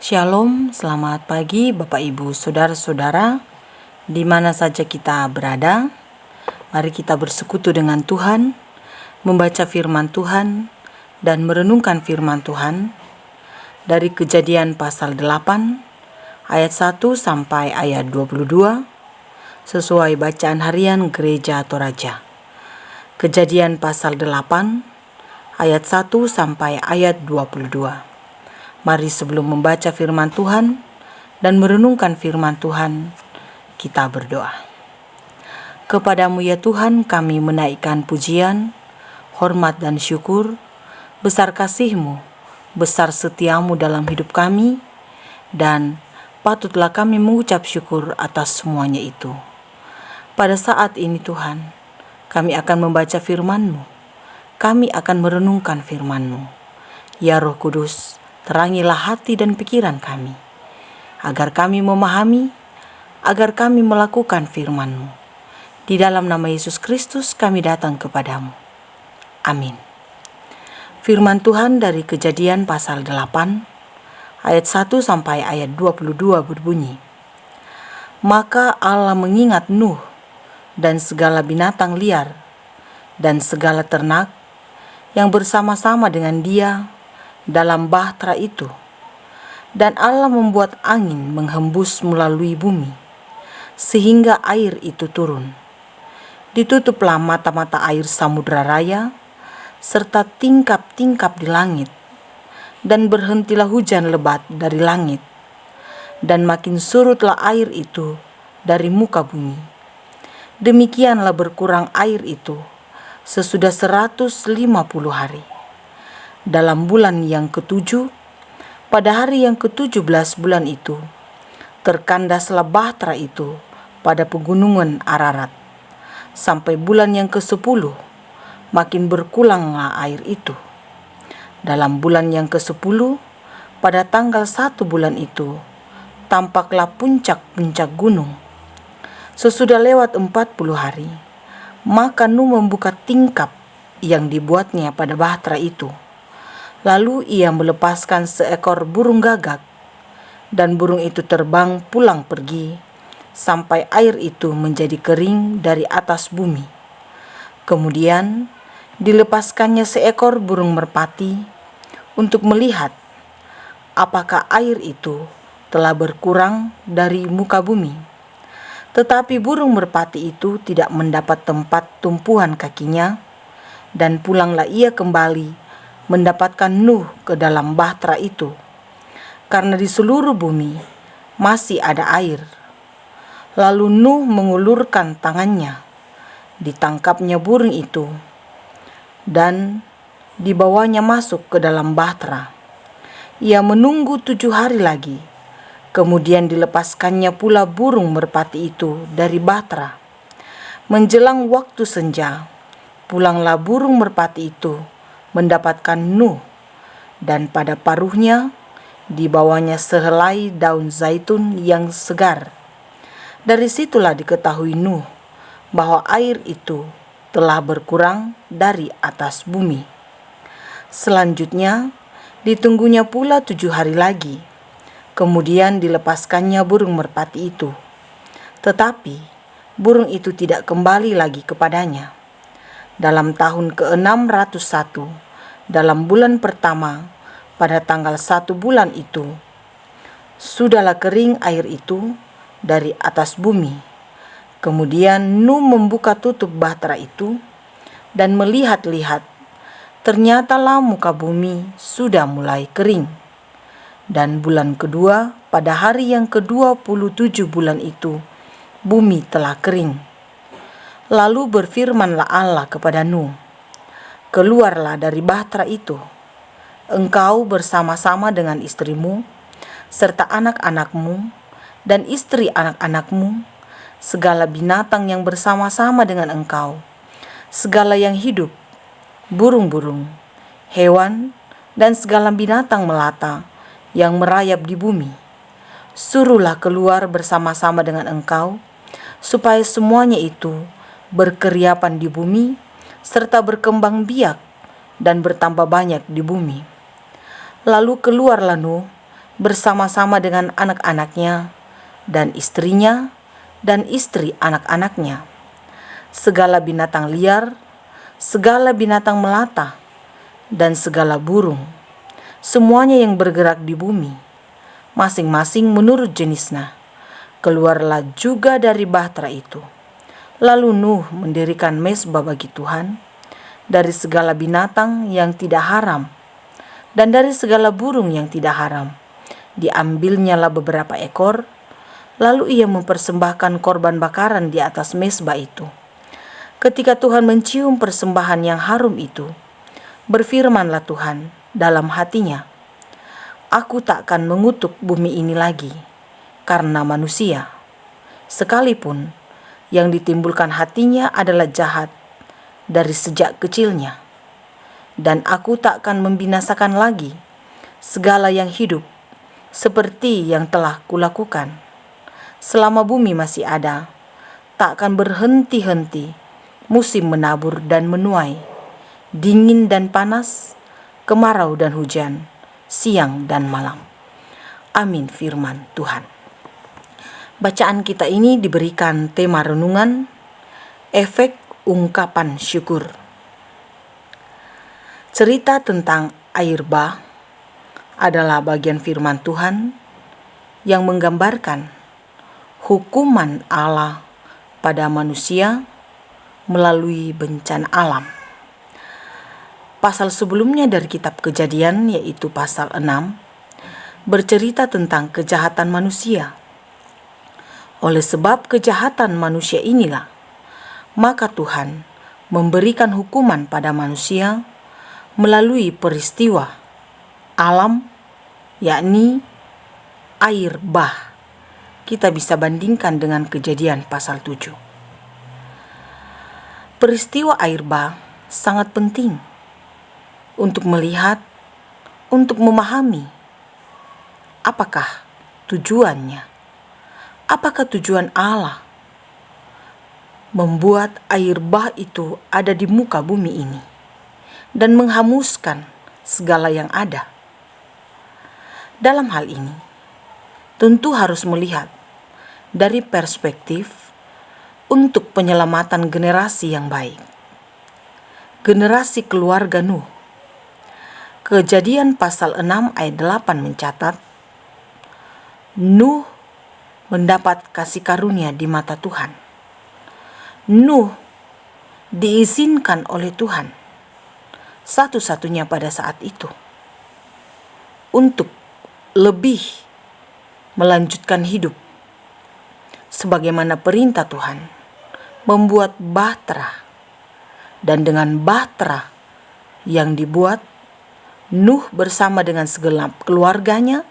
Shalom, selamat pagi Bapak Ibu Saudara-saudara, di mana saja kita berada. Mari kita bersekutu dengan Tuhan, membaca firman Tuhan dan merenungkan firman Tuhan dari Kejadian pasal 8 ayat 1 sampai ayat 22 sesuai bacaan harian Gereja Toraja. Kejadian pasal 8 ayat 1 sampai ayat 22. Mari sebelum membaca firman Tuhan dan merenungkan firman Tuhan, kita berdoa. Kepadamu ya Tuhan kami menaikkan pujian, hormat dan syukur, besar kasih-Mu, besar setia-Mu dalam hidup kami, dan patutlah kami mengucap syukur atas semuanya itu. Pada saat ini Tuhan, kami akan membaca firman-Mu, kami akan merenungkan firman-Mu. Ya Roh Kudus, terangilah hati dan pikiran kami, agar kami memahami, agar kami melakukan firman-Mu. Di dalam nama Yesus Kristus kami datang kepadamu. Amin. Firman Tuhan dari Kejadian pasal 8, ayat 1 sampai ayat 22 berbunyi, Maka Allah mengingat Nuh dan segala binatang liar dan segala ternak yang bersama-sama dengan dia dalam bahtera itu, dan Allah membuat angin menghembus melalui bumi, sehingga air itu turun. Ditutuplah mata-mata air samudra raya, serta tingkap-tingkap di langit, dan berhentilah hujan lebat dari langit, dan makin surutlah air itu dari muka bumi. Demikianlah berkurang air itu sesudah 150 hari. Dalam bulan yang ke-7, pada hari yang ke-17 bulan itu, terkandaslah bahtera itu pada pegunungan Ararat. Sampai bulan yang ke-10, makin berkuranglah air itu. Dalam bulan yang ke-10, pada tanggal 1 bulan itu, tampaklah puncak-puncak gunung. Sesudah lewat 40 hari, maka Nuh membuka tingkap yang dibuatnya pada bahtera itu. Lalu ia melepaskan seekor burung gagak, dan burung itu terbang pulang pergi, sampai air itu menjadi kering dari atas bumi. Kemudian dilepaskannya seekor burung merpati untuk melihat apakah air itu telah berkurang dari muka bumi. Tetapi burung merpati itu tidak mendapat tempat tumpuan kakinya, dan pulanglah ia kembali mendapatkan Nuh ke dalam bahtera itu, karena di seluruh bumi masih ada air. Lalu Nuh mengulurkan tangannya, ditangkapnya burung itu, dan dibawanya masuk ke dalam bahtera. Ia menunggu 7 hari lagi, kemudian dilepaskannya pula burung merpati itu dari bahtera. Menjelang waktu senja, pulanglah burung merpati itu mendapatkan Nuh, dan pada paruhnya dibawanya sehelai daun zaitun yang segar. Dari situlah diketahui Nuh bahwa air itu telah berkurang dari atas bumi. Selanjutnya ditunggunya pula 7 hari lagi, kemudian dilepaskannya burung merpati itu. Tetapi burung itu tidak kembali lagi kepadanya. Dalam tahun ke-601, dalam bulan pertama, pada tanggal 1 bulan itu, sudahlah kering air itu dari atas bumi. Kemudian Nuh membuka tutup bahtera itu dan melihat-lihat, ternyatalah muka bumi sudah mulai kering. Dan bulan kedua, pada hari yang ke-27 bulan itu, bumi telah kering. Lalu berfirmanlah Allah kepada Nuh, keluarlah dari bahtera itu, engkau bersama-sama dengan istrimu, serta anak-anakmu, dan istri anak-anakmu, segala binatang yang bersama-sama dengan engkau, segala yang hidup, burung-burung, hewan, dan segala binatang melata yang merayap di bumi. Suruhlah keluar bersama-sama dengan engkau, supaya semuanya itu berkeriapan di bumi, serta berkembang biak dan bertambah banyak di bumi. Lalu keluarlah Nuh bersama-sama dengan anak-anaknya dan istrinya dan istri anak-anaknya, segala binatang liar, segala binatang melata, dan segala burung, semuanya yang bergerak di bumi, masing-masing menurut jenisnya, keluarlah juga dari bahtera itu. Lalu Nuh mendirikan mezbah bagi Tuhan dari segala binatang yang tidak haram dan dari segala burung yang tidak haram. Diambilnyalah beberapa ekor, lalu ia mempersembahkan korban bakaran di atas mezbah itu. Ketika Tuhan mencium persembahan yang harum itu, berfirmanlah Tuhan dalam hatinya, "Aku takkan mengutuk bumi ini lagi karena manusia, sekalipun yang ditimbulkan hatinya adalah jahat dari sejak kecilnya. Dan aku takkan membinasakan lagi segala yang hidup seperti yang telah kulakukan. Selama bumi masih ada, takkan berhenti-henti musim menabur dan menuai, dingin dan panas, kemarau dan hujan, siang dan malam." Amin firman Tuhan. Bacaan kita ini diberikan tema renungan, efek ungkapan syukur. Cerita tentang air bah adalah bagian firman Tuhan yang menggambarkan hukuman Allah pada manusia melalui bencana alam. Pasal sebelumnya dari kitab Kejadian, yaitu pasal 6, bercerita tentang kejahatan manusia. Oleh sebab kejahatan manusia inilah, maka Tuhan memberikan hukuman pada manusia melalui peristiwa alam, yakni air bah. Kita bisa bandingkan dengan Kejadian pasal 7. Peristiwa air bah sangat penting untuk melihat, untuk memahami apakah tujuannya. Apakah tujuan Allah membuat air bah itu ada di muka bumi ini dan menghanguskan segala yang ada? Dalam hal ini, tentu harus melihat dari perspektif untuk penyelamatan generasi yang baik. Generasi keluarga Nuh. Kejadian pasal 6 ayat 8 mencatat, Nuh mendapat kasih karunia di mata Tuhan. Nuh diizinkan oleh Tuhan, satu-satunya pada saat itu, untuk lebih melanjutkan hidup sebagaimana perintah Tuhan, membuat bahtera. Dan dengan bahtera yang dibuat, Nuh bersama dengan segenap keluarganya,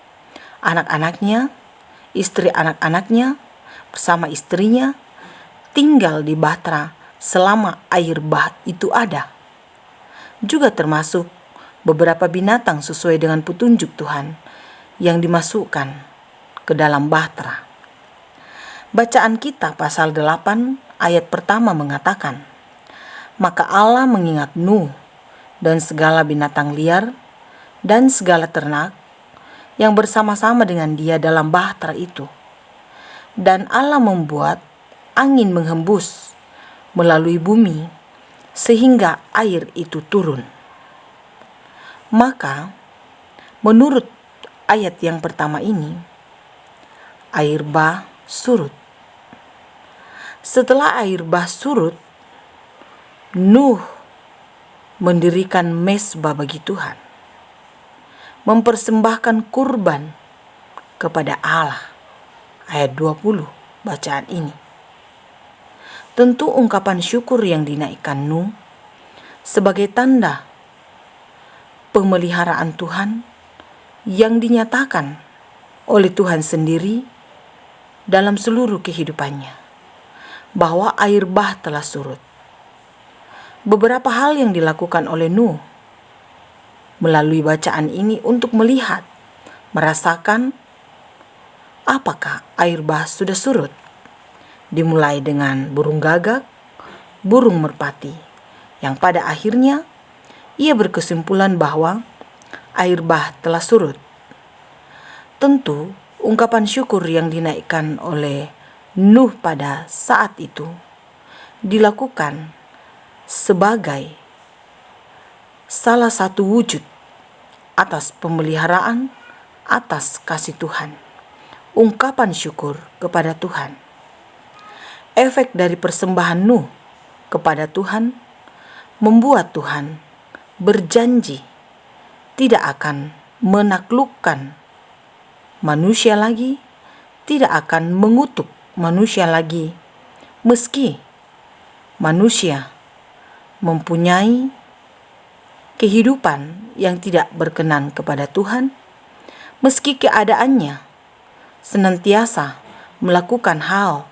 anak-anaknya, istri anak-anaknya, bersama istrinya, tinggal di bahtera selama air bah itu ada. Juga termasuk beberapa binatang sesuai dengan petunjuk Tuhan yang dimasukkan ke dalam bahtera. Bacaan kita pasal 8 ayat pertama mengatakan, "Maka Allah mengingat Nuh dan segala binatang liar dan segala ternak yang bersama-sama dengan dia dalam bahtera itu. Dan Allah membuat angin menghembus melalui bumi sehingga air itu turun." Maka menurut ayat yang pertama ini, air bah surut. Setelah air bah surut, Nuh mendirikan mezbah bagi Tuhan, mempersembahkan kurban kepada Allah. Ayat 20 bacaan ini. Tentu ungkapan syukur yang dinaikkan Nuh sebagai tanda pemeliharaan Tuhan yang dinyatakan oleh Tuhan sendiri dalam seluruh kehidupannya, bahwa air bah telah surut. Beberapa hal yang dilakukan oleh Nuh melalui bacaan ini untuk melihat, merasakan apakah air bah sudah surut. Dimulai dengan burung gagak, burung merpati, yang pada akhirnya ia berkesimpulan bahwa air bah telah surut. Tentu, ungkapan syukur yang dinaikkan oleh Nuh pada saat itu dilakukan sebagai salah satu wujud atas pemeliharaan, atas kasih Tuhan. Ungkapan syukur kepada Tuhan. Efek dari persembahan Nuh kepada Tuhan membuat Tuhan berjanji tidak akan menaklukkan manusia lagi, tidak akan mengutuk manusia lagi, meski manusia mempunyai kehidupan yang tidak berkenan kepada Tuhan, meski keadaannya senantiasa melakukan hal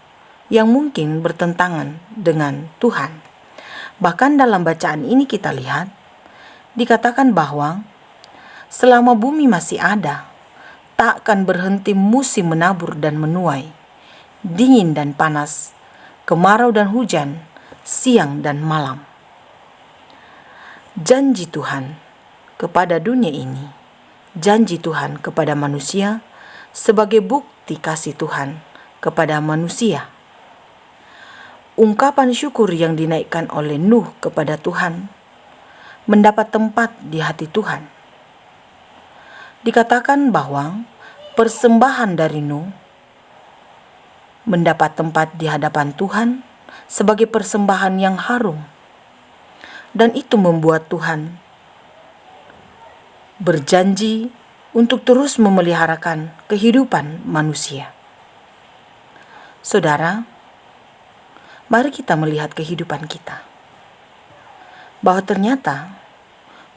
yang mungkin bertentangan dengan Tuhan. Bahkan dalam bacaan ini kita lihat, dikatakan bahwa selama bumi masih ada, tak akan berhenti musim menabur dan menuai, dingin dan panas, kemarau dan hujan, siang dan malam. Janji Tuhan kepada dunia ini, janji Tuhan kepada manusia sebagai bukti kasih Tuhan kepada manusia. Ungkapan syukur yang dinaikkan oleh Nuh kepada Tuhan mendapat tempat di hati Tuhan. Dikatakan bahwa persembahan dari Nuh mendapat tempat di hadapan Tuhan sebagai persembahan yang harum. Dan itu membuat Tuhan berjanji untuk terus memeliharakan kehidupan manusia. Saudara, mari kita melihat kehidupan kita. Bahwa ternyata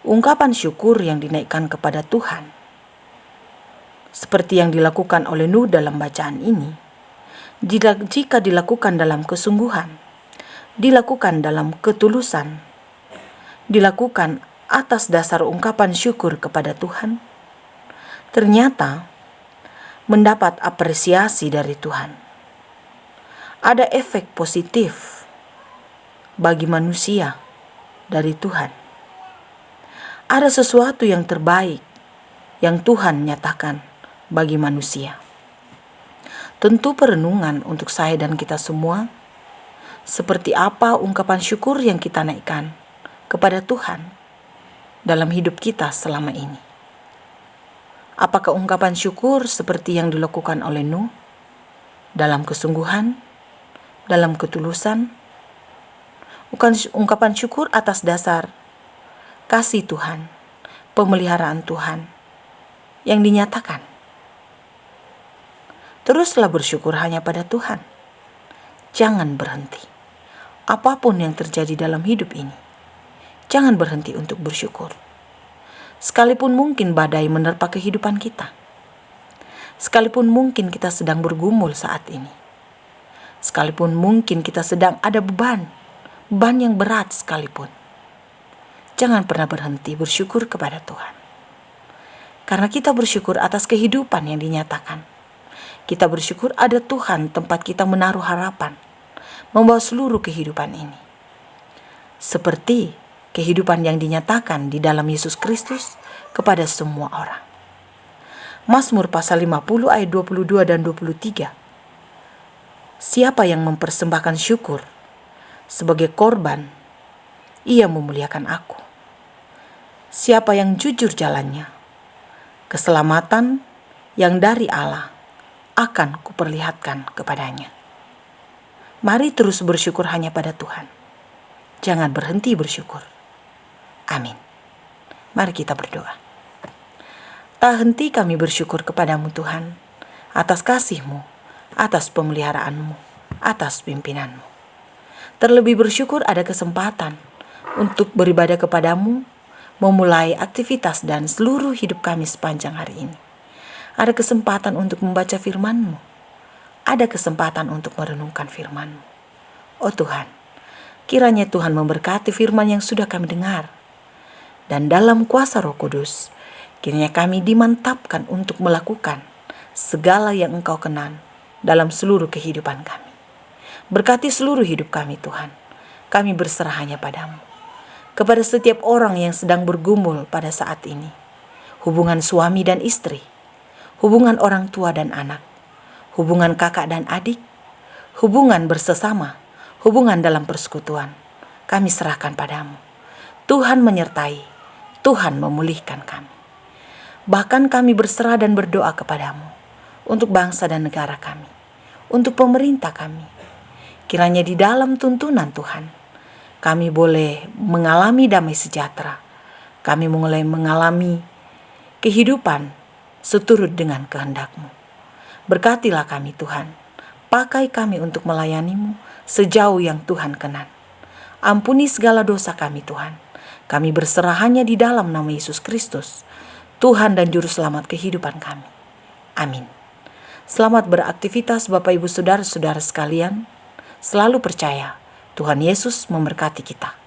ungkapan syukur yang dinaikkan kepada Tuhan seperti yang dilakukan oleh Nuh dalam bacaan ini, jika dilakukan dalam kesungguhan, dilakukan dalam ketulusan, dilakukan atas dasar ungkapan syukur kepada Tuhan, ternyata mendapat apresiasi dari Tuhan. Ada efek positif bagi manusia dari Tuhan. Ada sesuatu yang terbaik yang Tuhan nyatakan bagi manusia. Tentu perenungan untuk saya dan kita semua, seperti apa ungkapan syukur yang kita naikkan kepada Tuhan dalam hidup kita selama ini. Apakah ungkapan syukur seperti yang dilakukan oleh Nuh dalam kesungguhan, dalam ketulusan? Ungkapan syukur atas dasar kasih Tuhan, pemeliharaan Tuhan yang dinyatakan. Teruslah bersyukur hanya pada Tuhan. Jangan berhenti. Apapun yang terjadi dalam hidup ini, jangan berhenti untuk bersyukur. Sekalipun mungkin badai menerpa kehidupan kita, sekalipun mungkin kita sedang bergumul saat ini, sekalipun mungkin kita sedang ada beban yang berat sekalipun, jangan pernah berhenti bersyukur kepada Tuhan. Karena kita bersyukur atas kehidupan yang dinyatakan. Kita bersyukur ada Tuhan tempat kita menaruh harapan, membawa seluruh kehidupan ini. Seperti kehidupan yang dinyatakan di dalam Yesus Kristus kepada semua orang. Mazmur pasal 50 ayat 22 dan 23. Siapa yang mempersembahkan syukur sebagai korban, ia memuliakan aku. Siapa yang jujur jalannya, keselamatan yang dari Allah akan kuperlihatkan kepadanya. Mari terus bersyukur hanya pada Tuhan. Jangan berhenti bersyukur. Amin. Mari kita berdoa. Tak henti kami bersyukur kepadamu Tuhan, atas kasih-Mu, atas pemeliharaanmu, atas pimpinanmu. Terlebih bersyukur ada kesempatan untuk beribadah kepadamu, memulai aktivitas dan seluruh hidup kami sepanjang hari ini. Ada kesempatan untuk membaca firman-Mu. Ada kesempatan untuk merenungkan firman-Mu. Oh Tuhan, kiranya Tuhan memberkati firman yang sudah kami dengar. Dan dalam kuasa Roh Kudus, kiranya kami dimantapkan untuk melakukan segala yang Engkau kenan dalam seluruh kehidupan kami. Berkati seluruh hidup kami Tuhan. Kami berserah hanya padamu. Kepada setiap orang yang sedang bergumul pada saat ini. Hubungan suami dan istri. hubungan orang tua dan anak, hubungan kakak dan adik, hubungan bersesama, hubungan dalam persekutuan. Kami serahkan padamu. Tuhan menyertai, Tuhan memulihkan kami. Bahkan kami berserah dan berdoa kepadamu untuk bangsa dan negara kami, untuk pemerintah kami. Kiranya di dalam tuntunan Tuhan, kami boleh mengalami damai sejahtera. Kami mulai mengalami kehidupan seturut dengan kehendak-Mu. Berkatilah kami Tuhan, pakai kami untuk melayani-Mu sejauh yang Tuhan kenan. Ampuni segala dosa kami Tuhan. Kami berserah hanya di dalam nama Yesus Kristus, Tuhan dan Juru Selamat kehidupan kami. Amin. Selamat beraktivitas Bapak Ibu Saudara-saudara sekalian. Selalu percaya Tuhan Yesus memberkati kita.